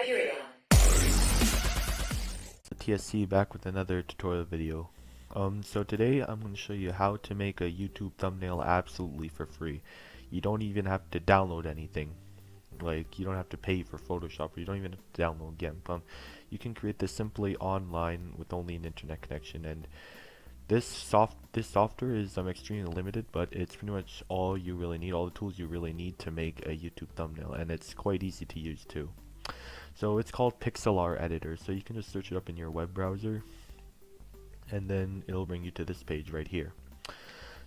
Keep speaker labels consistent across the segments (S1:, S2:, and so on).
S1: Siberia.
S2: TSC back with another tutorial video. So today I'm going to show you how to make a YouTube thumbnail absolutely for free. You don't even have to download anything. Like, you don't have to pay for Photoshop, or you don't even have to download GIMP. You can create this simply online with only an internet connection, and this software is extremely limited, but it's pretty much all you really need, all the tools you really need to make a YouTube thumbnail, and it's quite easy to use too. So it's called Pixlr Editor, so you can just search it up in your web browser, and then it'll bring you to this page right here.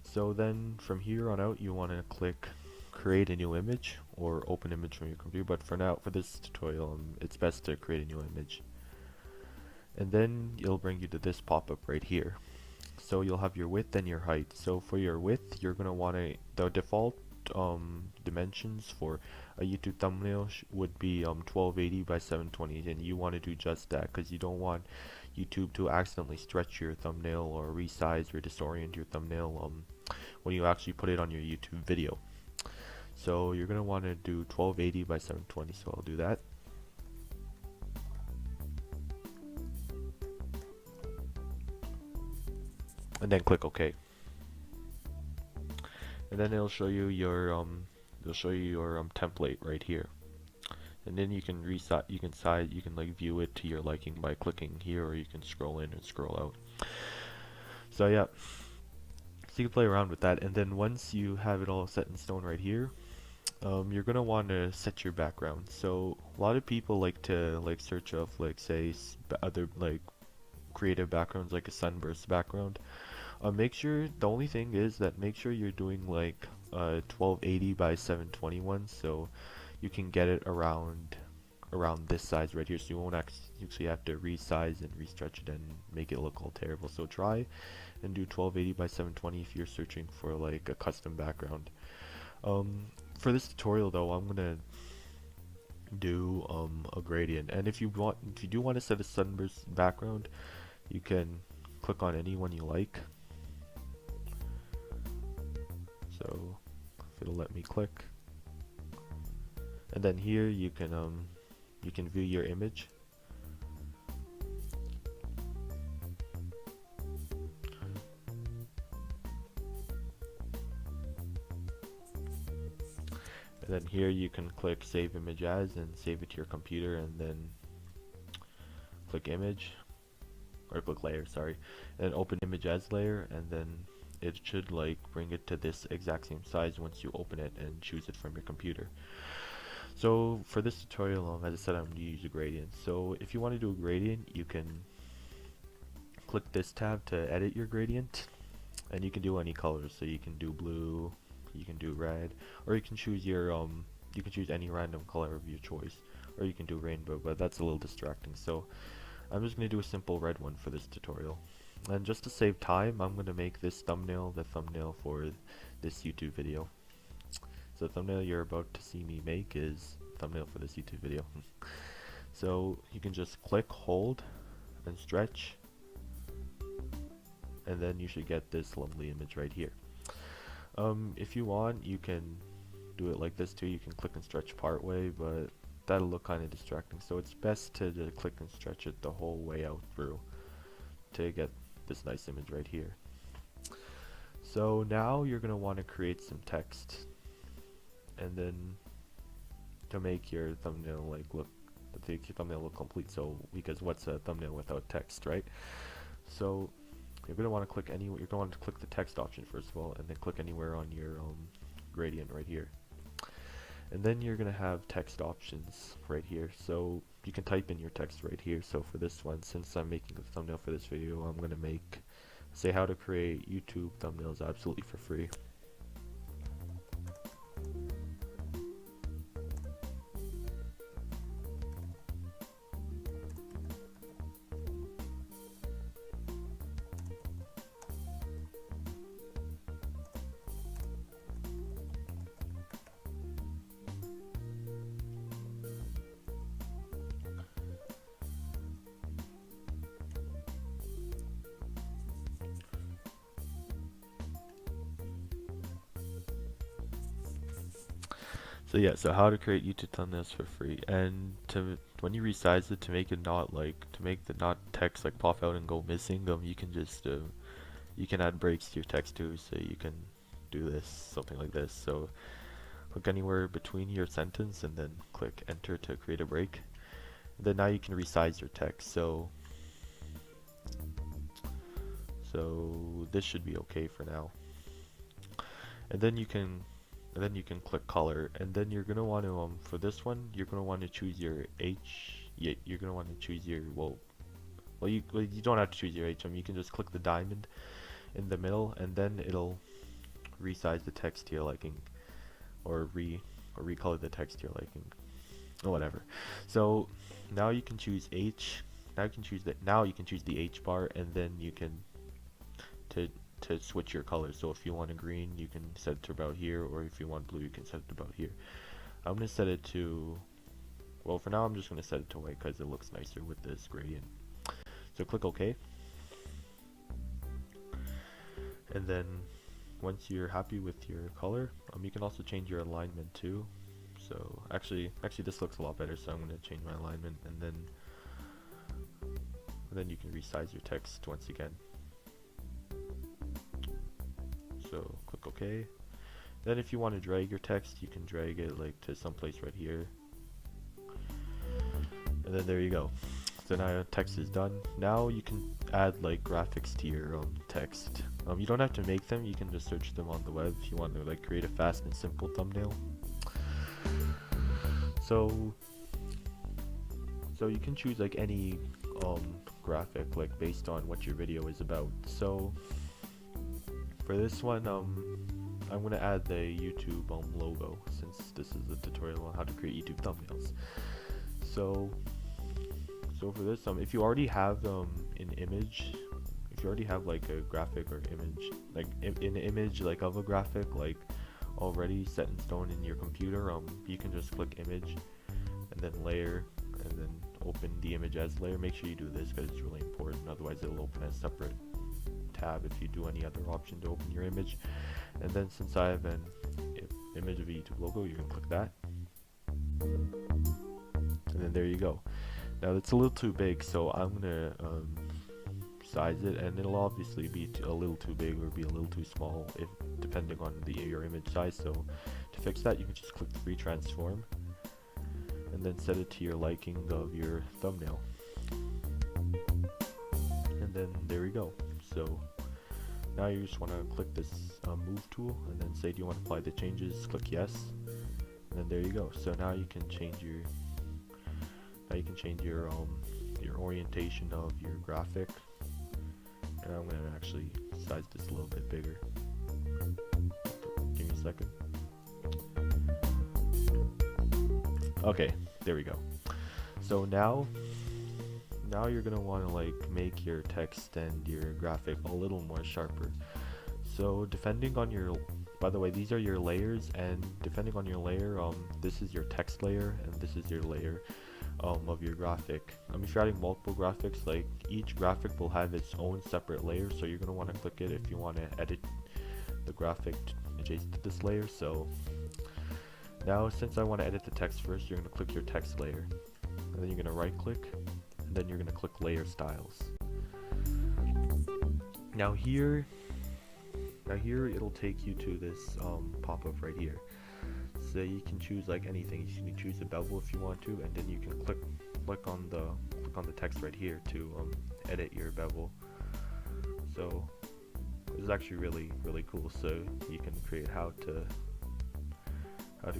S2: So then from here on out, you want to click create a new image or open image from your computer, but for now, for this tutorial, it's best to create a new image. And then it'll bring you to this pop-up right here. So you'll have your width and your height. So for your width, you're going to want the default dimensions for a YouTube thumbnail would be 1280 by 720, and you want to do just that because you don't want YouTube to accidentally stretch your thumbnail or resize or disorient your thumbnail when you actually put it on your YouTube video. So you're going to want to do 1280 by 720, so I'll do that. And then click OK. And then it'll show you your template right here. And then you can like view it to your liking by clicking here, or you can scroll in and scroll out. So yeah, so you can play around with that, and then once you have it all set in stone right here, you're gonna want to set your background. So a lot of people like to search of say other creative backgrounds like a sunburst background. Make sure, the only thing is that make sure you're doing 1280 by 721, so you can get it around this size right here, so you won't actually have to resize and restretch it and make it look all terrible. So try and do 1280 by 720 if you're searching for a custom background. For this tutorial though, I'm gonna do a gradient, and if you do want to set a sunburst background, you can click on any one you like. So if it'll let me click, and then here you can view your image. And then here you can click save image as and save it to your computer, and then click image, or click layer, sorry, and open image as layer, and then it should bring it to this exact same size once you open it and choose it from your computer. So for this tutorial, as I said, I'm going to use a gradient. So if you want to do a gradient, you can click this tab to edit your gradient, and you can do any colors. So you can do blue, you can do red, or you can choose any random color of your choice, or you can do rainbow, but that's a little distracting. So I'm just going to do a simple red one for this tutorial. And just to save time, I'm going to make this thumbnail the thumbnail for this YouTube video. So the thumbnail you're about to see me make is thumbnail for this YouTube video. So you can just click, hold, and stretch, and then you should get this lovely image right here. If you want, you can do it like this too. You can click and stretch part way, but that'll look kind of distracting. So it's best to just click and stretch it the whole way out through to get this nice image right here. So now you're going to want to create some text, and then to make your thumbnail look complete. So because what's a thumbnail without text, right? So you're going to want to click you're going to want to click the text option first of all, and then click anywhere on your gradient right here. And then you're going to have text options right here, so you can type in your text right here. So for this one, since I'm making a thumbnail for this video, I'm going to say how to create YouTube thumbnails absolutely for free. So yeah, so how to create YouTube thumbnails for free, and to when you resize it to make it not like to make the not text like pop out and go missing, you can just you can add breaks to your text too, so you can do this something like this. So click anywhere between your sentence and then click enter to create a break. And then now you can resize your text. So this should be okay for now. And then you can click color, and then you're gonna want to for this one you're gonna want to choose your H. Yeah, you're gonna want to choose your you don't have to choose your H. You can just click the diamond in the middle, and then it'll resize the text to your liking, or recolor the text to your liking, or whatever. So now you can choose H. Now you can choose the H bar, and then you can to switch your color. So if you want a green, you can set it to about here, or if you want blue, you can set it to about here. I'm gonna set it to, well, for now I'm just gonna set it to white because it looks nicer with this gradient. So click OK, and then once you're happy with your color, you can also change your alignment too. So actually this looks a lot better, so I'm gonna change my alignment, and then you can resize your text once again. So click OK. Then if you want to drag your text, you can drag it like to someplace right here, and then there you go. So now your text is done. Now you can add like graphics to your text. You don't have to make them, you can just search them on the web if you want to like create a fast and simple thumbnail. So you can choose like any graphic like based on what your video is about. So for this one, I'm gonna add the YouTube logo, since this is a tutorial on how to create YouTube thumbnails. So for this, if you already have an image, if you already have like a graphic or image, like an image like of a graphic like already set in stone in your computer, you can just click image and then layer, and then open the image as layer. Make sure you do this because it's really important, otherwise it'll open as separate tab if you do any other option to open your image. And then since I have an image of a YouTube logo, you can click that, and then there you go. Now it's a little too big, so I'm gonna size it, and it'll obviously be a little too big or be a little too small if depending on your image size. So to fix that, you can just click free transform and then set it to your liking of your thumbnail, and then there we go. So now you just want to click this move tool, and then say do you want to apply the changes, click yes, and then there you go. So now you can change your your orientation of your graphic, and I'm going to actually size this a little bit bigger. Give me a second. Okay, there we go. So now you're gonna want to like make your text and your graphic a little more sharper. So depending on your, by the way, these are your layers, and depending on your layer, this is your text layer, and this is your layer of your graphic. If you're adding multiple graphics, like each graphic will have its own separate layer, so you're gonna want to click it if you want to edit the graphic adjacent to this layer. So now, since I want to edit the text first, you're going to click your text layer, and then you're going to right click, and then you're going to click layer styles. Now here it'll take you to this pop-up right here. So you can choose like anything. You can choose a bevel if you want to, and then you can click on the text right here to edit your bevel. So this is actually really cool. So you can create how to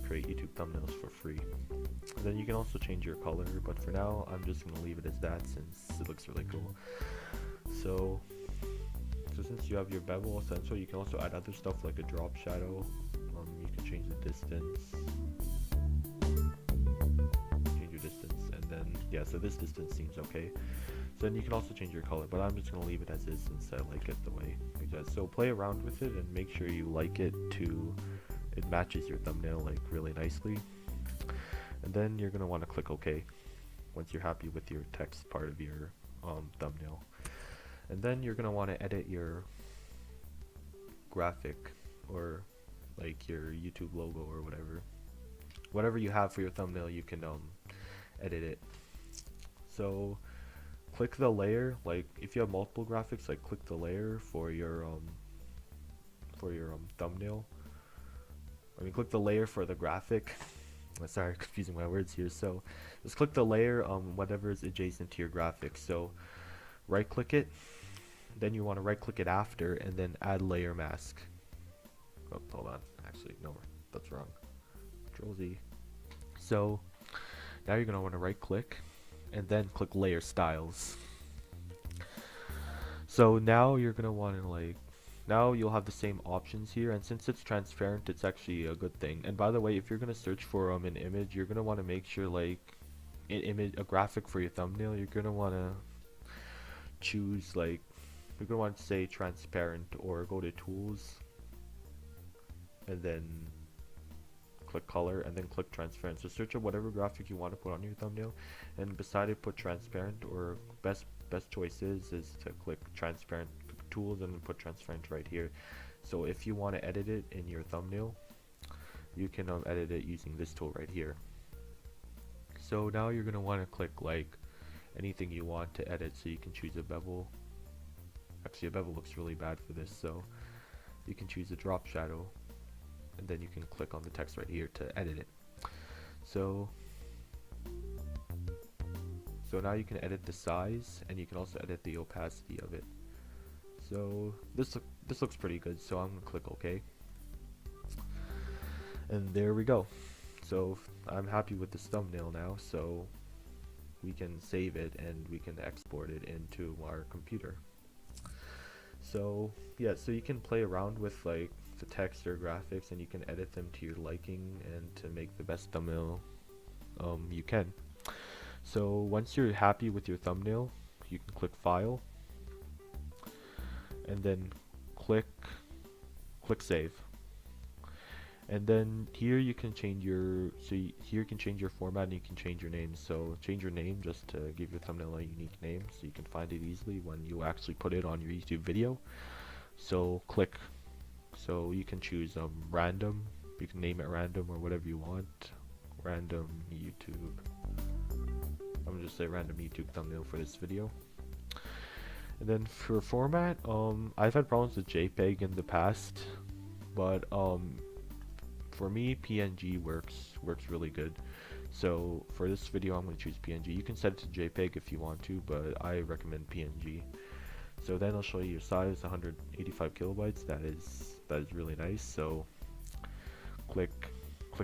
S2: create YouTube thumbnails for free. And then you can also change your color, but for now I'm just gonna leave it as that since it looks really cool. So since you have your bevel essential, you can also add other stuff like a drop shadow. You can change the distance, and then yeah, so this distance seems okay. So then you can also change your color, but I'm just gonna leave it as is since I like it the way it does. So play around with it and make sure you like it it matches your thumbnail like really nicely, and then you're gonna want to click OK once you're happy with your text part of your thumbnail. And then you're gonna want to edit your graphic, or like your YouTube logo or whatever. whatever you have for your thumbnail, you can edit it. So click the layer, like if you have multiple graphics, like click the layer for your thumbnail. I mean, click the layer for the graphic. Sorry, confusing my words here. So just click the layer whatever is adjacent to your graphic. So right click it, then you want to right click it after, and then add layer mask. Oh, hold on, actually no, that's wrong. Control Z. So now you're gonna want to right click and then click layer styles. So now you're gonna want to now you'll have the same options here, and since it's transparent, it's actually a good thing. And by the way, if you're gonna search for an image, you're gonna want to make sure like a graphic for your thumbnail, you're gonna want to choose like, you're gonna want to say transparent, or go to tools and then click color and then click transparent. So search up whatever graphic you want to put on your thumbnail, and beside it put transparent, or best choice is to click transparent, click tools, and then put transparent right here. So if you want to edit it in your thumbnail, you can edit it using this tool right here. So now you're gonna want to click like anything you want to edit, so you can choose a bevel. Actually, a bevel looks really bad for this, so you can choose a drop shadow, and then you can click on the text right here to edit it. So now you can edit the size, and you can also edit the opacity of it. So this looks pretty good, so I'm gonna click OK, and there we go. So I'm happy with this thumbnail now, so we can save it and we can export it into our computer. So yeah, so you can play around with like the text or graphics, and you can edit them to your liking and to make the best thumbnail you can. So once you're happy with your thumbnail, you can click File, and then click Save. And then here you can change your, here you can change your format, and you can change your name. So change your name just to give your thumbnail a unique name, so you can find it easily when you actually put it on your YouTube video. So so you can choose random, you can name it random or whatever you want. Random YouTube. I'm gonna just say random YouTube thumbnail for this video. And then for format, I've had problems with JPEG in the past, but for me PNG works really good. So for this video I'm going to choose PNG. You can set it to JPEG if you want to, but I recommend PNG. So then I'll show you your size, 185 kilobytes. That is really nice. So click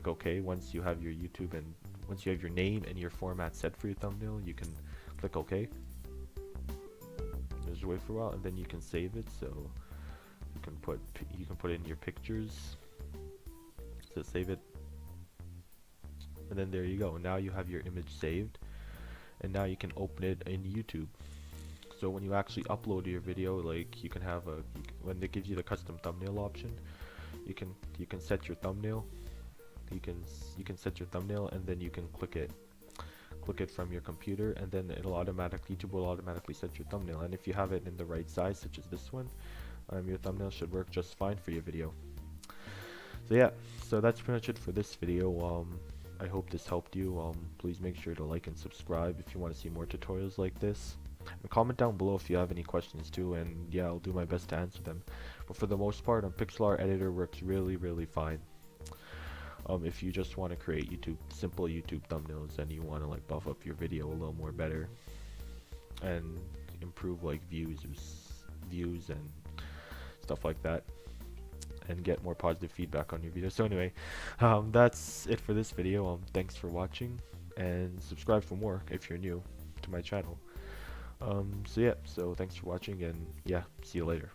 S2: OK once you have your YouTube, and once you have your name and your format set for your thumbnail, you can click OK. Just wait for a while, and then you can save it. So you can put in your pictures. So save it, and then there you go. Now you have your image saved, and now you can open it in YouTube. So when you actually upload your video, like you can have when it gives you the custom thumbnail option, you can set your thumbnail. You can set your thumbnail, and then you can click it from your computer, and then YouTube will automatically set your thumbnail. And if you have it in the right size, such as this one, your thumbnail should work just fine for your video. So yeah, so that's pretty much it for this video. I hope this helped you. Please make sure to like and subscribe if you want to see more tutorials like this. And comment down below if you have any questions too, and yeah, I'll do my best to answer them. But for the most part, Pixel Art Editor works really fine. If you just want to create simple YouTube thumbnails, and you want to like buff up your video a little more better and improve like views and stuff like that, and get more positive feedback on your video. So anyway, that's it for this video. Thanks for watching, and subscribe for more if you're new to my channel. So yeah, so thanks for watching, and yeah, see you later.